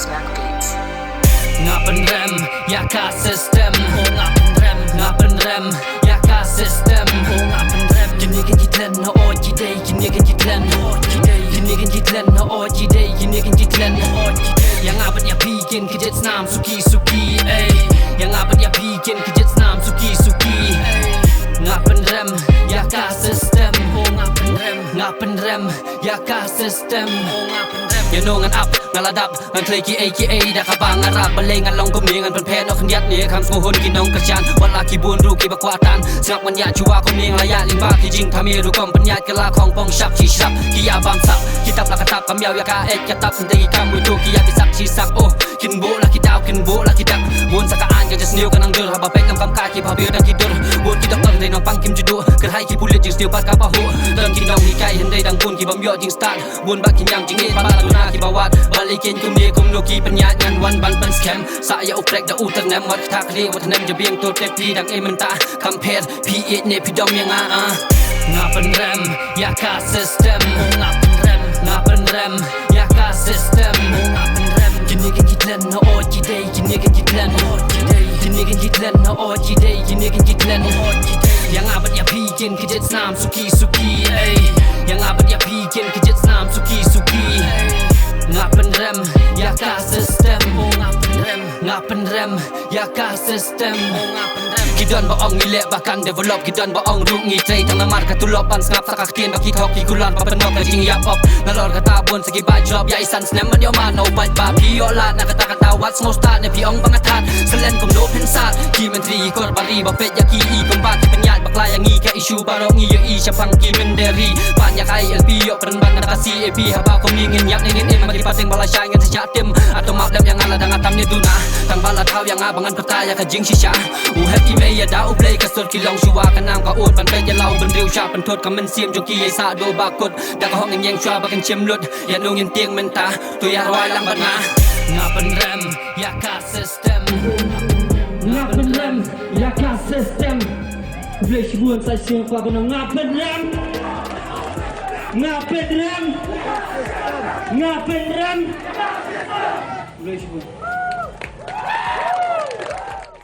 Smackle Beats. Ngapen rem, jaka system. Ngapen rem, jaka system. Gini kan jitlen na ojidej, gini kan jitlen. Gini kan jitlen na ojidej, gini kan jitlen. Yang abad ya bikin kejet snam suki-suki, yang abad ya bikin kejet snam suki-suki. Ngapen rem, jaka system. Ngapen rem, jaka system. Yang nongan up, ngaladap, ngan klay ki AKA dah kapangarap, balay ngan long kumi ngan penpen no kendiat ni kam smuhun kinong kerjaan, wala kibun ruki bakwatan, sengak menya cua kuning layak limba kijing kami rukom penyat kelak hong pong syap shisap, kia bamsak, kitab lah katap kamiau ya kaet katap sendiri kamu itu kia bisak sisak oh, kinbo lah kidau kinbo lah kidak, mun sakaan kerja seniu kanang dur, haba pek kam kaki habir dan tidur, mun kidak tang dai no pang kim judu, kerhai ki pulit jing stiu pas kapahu, dan kinong hikai hendai dang pun ki bamyo jing start, mun bak kinyang jing it balaguna ki bawat, balikin kum dia kum nuki penyat ngan wan ban pen scam, saya uprek da utak nem wat tak li wat nem je biang tot tepi dang ementa, compare P8 ne pidom yang ngapen rem, jaka system. Ngapen rem, jaka system. Gini kan jitlen na ojidej, gini kan jitlen. Gini kan jitlen na ojidej, gini kan jitlen. Yang abad ya bikin kejet snam suki-suki, yang abad ya bikin kejet snam suki-suki. Ngapen rem, jaka system. Ngapen rem, jaka system. Kidon baong ngilek bahkan develop, kidon baong ruk ngitray tang namar katulopan ngap sakaktin baki hoki kulan papenok na jing yap up nalor katabon segi job ya isan sneman yo mano bat ba piola na kata what's no start ne piong bangatat selen kum do pensat ki menteri kor bari ba pet yaki i kombat penyat baklayang i ka isu barok ngi yo i syapang ki menderi banyak ai LP yo perenban na kasi AP haba ko mingin yak ngin em magi paseng bala syangen sejak tim atau maklem yang ala dang atam ni duna tang bala taw yang abangan pertaya ka jing shisha happy ya dah uplay kasut kilong shua kanam ka ut pan pe ya lau ben riu sha pan thot kamen siem joki ai sa do bakut da ka hong yang shua bakan chim lut ya nung yin tieng menta tu ya roi lang bana ngapen rem jaka system. Ngapen rem jaka system. Uplay shibuan sa siem kwa kana ngapen rem. Ngapen rem. Ngapen rem. Uplay shibuan